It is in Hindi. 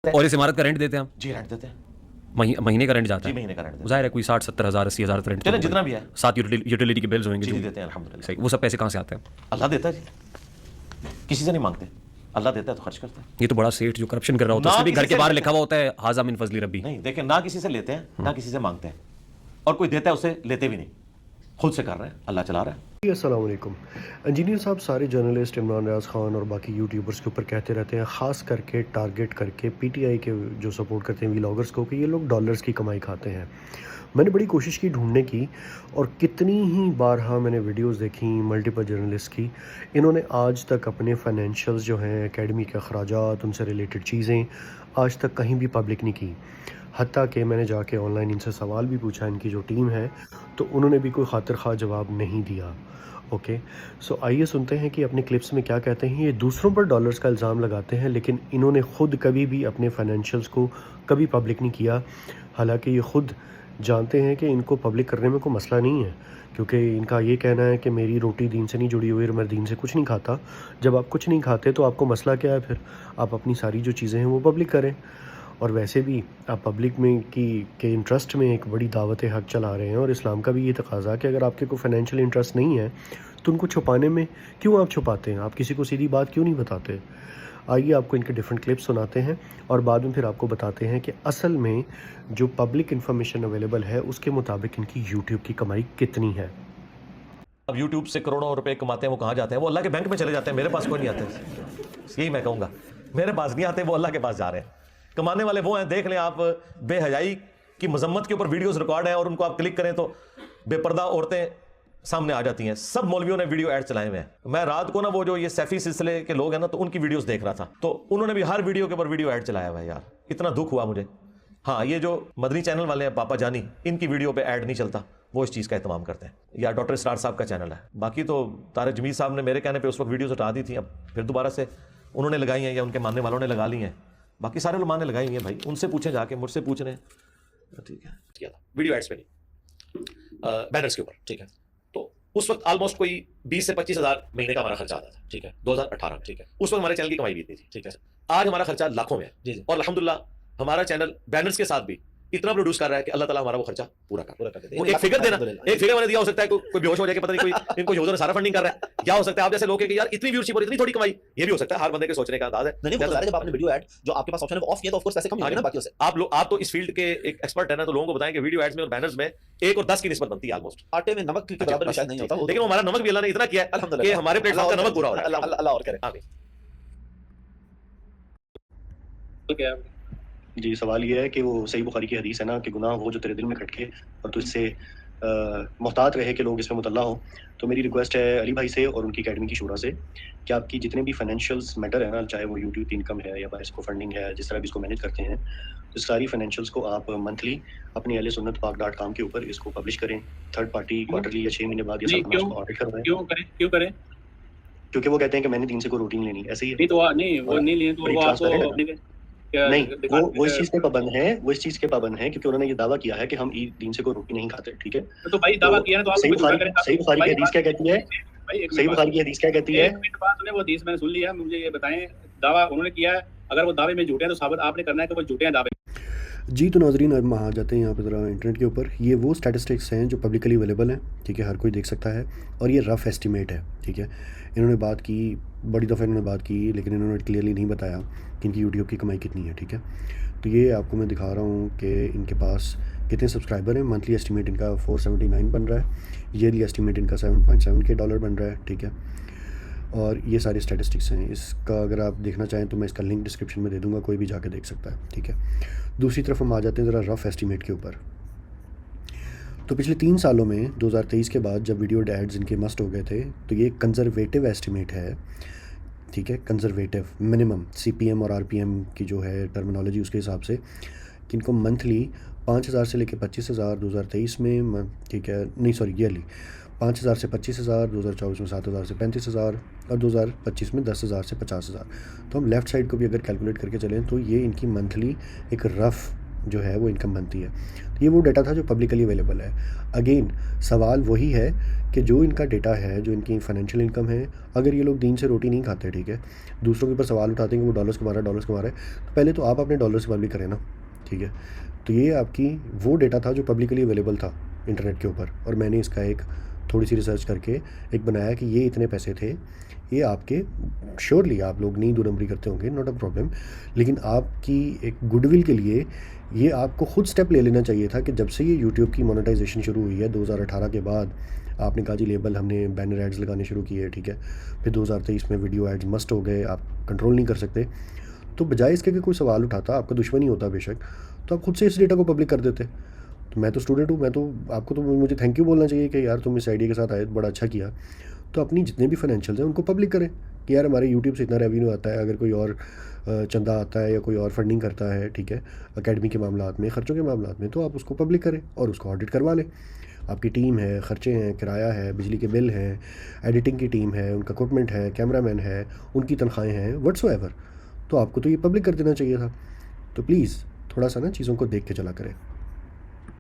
और इस इमारत का रेंट देते हैं हम? जी रेंट देते हैं। महीने का रेंट जाता जी है? महीने का रेंट देते ज़ाहिर है कोई 60-70 हज़ार 80 हज़ार तो रेंट चलें जितना भी है। साथ यूटिलिटी के बिल्स होंगे जी जो देते हैं अल्हम्दुलिल्लाह। सही, वो सब पैसे कहाँ से आते हैं? अल्लाह देता है जी, किसी से नहीं मांगते, अल्लाह देता है तो खर्च करता है। ये तो बड़ा सेठ जो करप्शन कर रहा होता है, उसके भी घर के बाहर लिखा हुआ होता है हाजा मिन फजली रब्बी। नहीं देखें, ना किसी से लेते हैं ना किसी से मांगते हैं, और कोई देता है उसे लेते भी नहीं, खुद से कर रहे हैं, अल्लाह चला रहा है। अस्सलाम वालेकुम। इंजीनियर साहब सारे जर्नलिस्ट इमरान रियाज खान और बाकी यूट्यूबर्स के ऊपर कहते रहते हैं, ख़ास करके टारगेट करके पीटीआई के जो सपोर्ट करते हैं व्लॉगर्स को, कि ये लोग डॉलर्स की कमाई खाते हैं। मैंने बड़ी कोशिश की ढूंढने की, और कितनी ही बार मैंने वीडियोस देखी मल्टीपल जर्नलिस्ट की, इन्होंने आज तक अपने फाइनेंशियल्स जो हैं, एकेडमी के अखराजात, उनसे रिलेटेड चीज़ें आज तक कहीं भी पब्लिक नहीं की। हत्ता कि मैंने जाके ऑनलाइन इनसे सवाल भी पूछा, इनकी जो टीम है, तो उन्होंने भी कोई खातिर ख़्वाह जवाब नहीं दिया। ओके, सो आइए सुनते हैं कि अपने क्लिप्स में क्या कहते हैं। ये दूसरों पर डॉलर्स का इल्ज़ाम लगाते हैं, लेकिन इन्होंने ख़ुद कभी भी अपने फाइनेंशियल्स को कभी पब्लिक नहीं किया। हालांकि ये ख़ुद जानते हैं कि इनको पब्लिक करने में कोई मसला नहीं है, क्योंकि इनका ये कहना है कि मेरी रोटी दीन से नहीं जुड़ी हुई और मैं दीन से कुछ नहीं खाता। जब आप कुछ नहीं खाते तो आपको मसला क्या है? फिर आप अपनी सारी जो चीज़ें हैं वो पब्लिक करें। और वैसे भी आप पब्लिक में के इंटरेस्ट में एक बड़ी दावत हक़ चला रहे हैं, और इस्लाम का भी ये तकाज़ा कि अगर आपके कोई फाइनेंशियल इंटरेस्ट नहीं है तो उनको छुपाने में क्यों आप छुपाते हैं? आप किसी को सीधी बात क्यों नहीं बताते? आइए आपको इनके डिफरेंट क्लिप्स सुनाते हैं, और बाद में फिर आपको बताते हैं कि असल में जो पब्लिक इन्फॉर्मेशन अवेलेबल है उसके मुताबिक इनकी यूट्यूब की कमाई कितनी है। अब यूट्यूब से करोड़ों रुपए कमाते हैं, वो कहाँ जाते हैं? वो अल्लाह के बैंक में चले जाते हैं, मेरे पास कोई नहीं आते। यही मैं कहूँगा, मेरे पास नहीं आते, वो अल्लाह के पास जा रहे हैं। कमाने वाले वो हैं, देख लें आप, बेहयाई की मजम्मत के ऊपर वीडियोस रिकॉर्ड हैं और उनको आप क्लिक करें तो बेपर्दा औरतें सामने आ जाती हैं। सब मौलवियों ने वीडियो ऐड चलाए हुए हैं। मैं रात को ना वो जो ये सैफी सिलसिले के लोग हैं ना, तो उनकी वीडियोस देख रहा था, तो उन्होंने भी हर वीडियो के ऊपर वीडियो ऐड चलाया हुआ है। यार इतना दुख हुआ मुझे। हाँ, ये जो मदनी चैनल वाले हैं, पापा जानी, इनकी वीडियो पे ऐड नहीं चलता, वो इस चीज़ का एहतमाम करते हैं। या डॉक्टर स्टार साहब का चैनल है। बाकी तो तारिक जमील साहब ने मेरे कहने पे उस वक्त वीडियोस हटा दी थी, अब फिर दोबारा से उन्होंने लगाई हैं या उनके मानने वालों ने लगा ली हैं। बाकी सारे लोग ने लगाई हुई हैं भाई, उनसे पूछें जाके, मुझसे पूछ रहे हैं। ठीक है, वीडियो एड्स पे नहीं, बैनर्स के ऊपर। ठीक है, तो उस वक्त ऑलमोस्ट कोई 20 से 25 हज़ार महीने का हमारा खर्चा आता था। ठीक है, 2018। ठीक है, उस वक्त हमारे चैनल की कमाई भी इतनी थी। ठीक है, आज हमारा खर्चा लाखों में है। जी, और अल्हम्दुलिल्लाह हमारा चैनल बैनर्स के साथ भी इतना प्रोड्यूस कर रहा है कि अल्लाह ताला हमारा वो खर्चा पूरा कर देते हैं। एक फिगर देना, एक फिगर मैंने दिया, हो सकता है कोई बेहोश हो जाए कि पता नहीं कोई इनको यूजर सारा फंडिंग कर रहा है, क्या हो सकता है आप जैसे लोग कि यार इतनी व्यूअरशिप और इतनी थोड़ी कमाई, ये भी हो सकता है। हर बंदे के सोचने का अंदाज है। नहीं, जब आपने वीडियो ऐड जो आपके पास ऑप्शन है वो ऑफ किया तो ऑफ कोर्स पैसे कम होंगे ना बाकियों से। आप तो इस फील्ड के एक एक्सपर्ट है ना, तो लोगों को बताएं कि वीडियो एड्स में और बैनर्स में 1 और 10 की निस्बत बनती है ऑलमोस्ट। आटे में नमक के बराबर शायद नहीं होता, लेकिन हमारा नमक भी अल्लाह ने इतना किया है अल्हम्दुलिल्लाह कि हमारे प्लेटफॉर्म का नमक पूरा हो रहा है। अल्लाह और करे। आमीन। तो क्या जी, सवाल ये है कि वो सही बुखारी की हदीस है ना कि गुनाह वो जो तेरे दिल में खटके और तुझसे मोहतात रहे कि लोग इसमें मुतल्ला हों। तो मेरी रिक्वेस्ट है अली भाई से और उनकी एकेडमी की शूरा से कि आपकी जितने भी फाइनेंशियल्स मैटर है ना, चाहे वो यूट्यूब की इनकम है या बायस को फंडिंग है, जिस तरह भी इसको मैनेज करते हैं, तो सारी फाइनेंशियल्स को आप मंथली अपने ahlesunnatpak.com के ऊपर इसको पब्लिश करें। थर्ड पार्टी क्वार्टरली या 6 महीने बाद या 7 माह उसको ऑडिट करवाएं। क्यों करें? क्योंकि वो कहते हैं कि मैंने दीन से कोई रोटी नहीं लेनी, ऐसे ही नहीं तो नहीं, वो नहीं लिए तो वो आपको नहीं, वो इस चीज़ के पाबंद हैं, वो इस चीज़ के पाबंद हैं क्योंकि उन्होंने ये दावा किया है कि हम दीन से कोई रोटी नहीं खाते। ठीक है, तो भाई दावा किया ना, तो आप सही बुखारी की हदीस क्या कहती है? सही बुखारी की हदीस क्या कहती है? एक मिनट बाद उन्हें वो हदीस मैंने सुन लिया, मुझे ये बताएं, दावा उन्होंने किया है, अगर वो दावे में झूठे हैं तो साबित आपने करना है कि वो झूठे हैं दावे। जी, तो नाज़रीन अब आ जाते हैं यहाँ पे ज़रा इंटरनेट के ऊपर। ये वो स्टैटिस्टिक्स हैं जो पब्लिकली अवेलेबल हैं। ठीक है, हर कोई देख सकता है, और ये रफ़ एस्टिमेट है। ठीक है, इन्होंने बात की, बड़ी दफ़ा इन्होंने बात की, लेकिन इन्होंने क्लियरली नहीं बताया कि इनकी यूट्यूब की कमाई कितनी है। ठीक है, तो ये आपको मैं दिखा रहा हूँ कि इनके पास कितने सब्सक्राइबर हैं। मंथली एस्टिमेट इनका 479 बन रहा है, ईयरली एस्टिमेट इनका $7.7K बन रहा है। ठीक है, और ये सारे स्टैटिस्टिक्स हैं। इसका अगर आप देखना चाहें तो मैं इसका लिंक डिस्क्रिप्शन में दे दूँगा, कोई भी जाके देख सकता है। ठीक है, दूसरी तरफ हम आ जाते हैं ज़रा रफ़ एस्टिमेट के ऊपर। तो पिछले 3 सालों में 2023 के बाद जब वीडियो एड्स इनके मस्ट हो गए थे, तो ये कंज़र्वेटिव एस्टिमेट है। ठीक है, कंज़र्वेटिव मिनिमम CPM और RPM की जो है टर्मिनोलॉजी, उसके हिसाब से कि इनको मंथली 5,000 से लेकर 25,000 2023 में, ठीक है, नहीं सॉरी ईयरली 5,000 से 25,000, 2024 में 7,000 से 35,000 और 2025 में 10,000 से 50,000। तो हम लेफ़्ट साइड को भी अगर कैलकुलेट करके चलें तो ये इनकी मंथली एक रफ़ जो है वो इनकम बनती है। तो ये वो डाटा था जो पब्लिकली अवेलेबल है। अगेन सवाल वही है कि जो इनका डाटा है, जो इनकी फाइनेंशियल इनकम है, अगर ये लोग दीन से रोटी नहीं खाते, ठीक है, दूसरों के ऊपर सवाल उठाते हैं कि वो डॉलर्स कमा रहा है, तो पहले तो आप अपने डॉलर्स पब्लिक करें ना, ठीक है। तो ये आपकी वो डाटा था जो पब्लिकली अवेलेबल था इंटरनेट के ऊपर, और मैंने इसका एक थोड़ी सी रिसर्च करके एक बनाया कि ये इतने पैसे थे। ये आपके श्योरली आप लोग नहीं दो नंबरी करते होंगे, नॉट अ प्रॉब्लम, लेकिन आपकी एक गुडविल के लिए ये आपको खुद स्टेप ले लेना चाहिए था कि जब से ये यूट्यूब की मोनेटाइजेशन शुरू हुई है 2018 के बाद, आपने कहा जी लेबल हमने बैनर एड्स लगाने शुरू किए, ठीक है, फिर 2023 में वीडियो एड्स मस्ट हो गए, आप कंट्रोल नहीं कर सकते, तो बजाय इसके कि कोई सवाल उठाता, आपका दुश्मन ही होता बेशक, तो आप खुद से इस डेटा को पब्लिक कर देते। तो मैं तो स्टूडेंट हूँ, मैं तो आपको तो मुझे थैंक यू बोलना चाहिए कि यार तुम इस आइडिया के साथ आए, बड़ा अच्छा किया। तो अपनी जितने भी फाइनेंशियल्स हैं उनको पब्लिक करें कि यार हमारे यूट्यूब से इतना रेवेन्यू आता है, अगर कोई और चंदा आता है या कोई और फंडिंग करता है, ठीक है, एकेडमी के मामलात में, ख़र्चों के मामलात में, तो आप उसको पब्लिक करें और उसको ऑडिट करवा लें। आपकी टीम है, ख़र्चे हैं, किराया है, बिजली के बिल हैं, एडिटिंग की टीम है, उनका इक्विपमेंट है, कैमरामैन है, उनकी तनख्वाहें हैं, व्हाट्सओएवर, तो आपको तो ये पब्लिक कर देना चाहिए था। तो प्लीज़ थोड़ा सा ना चीज़ों को देख के चला करें।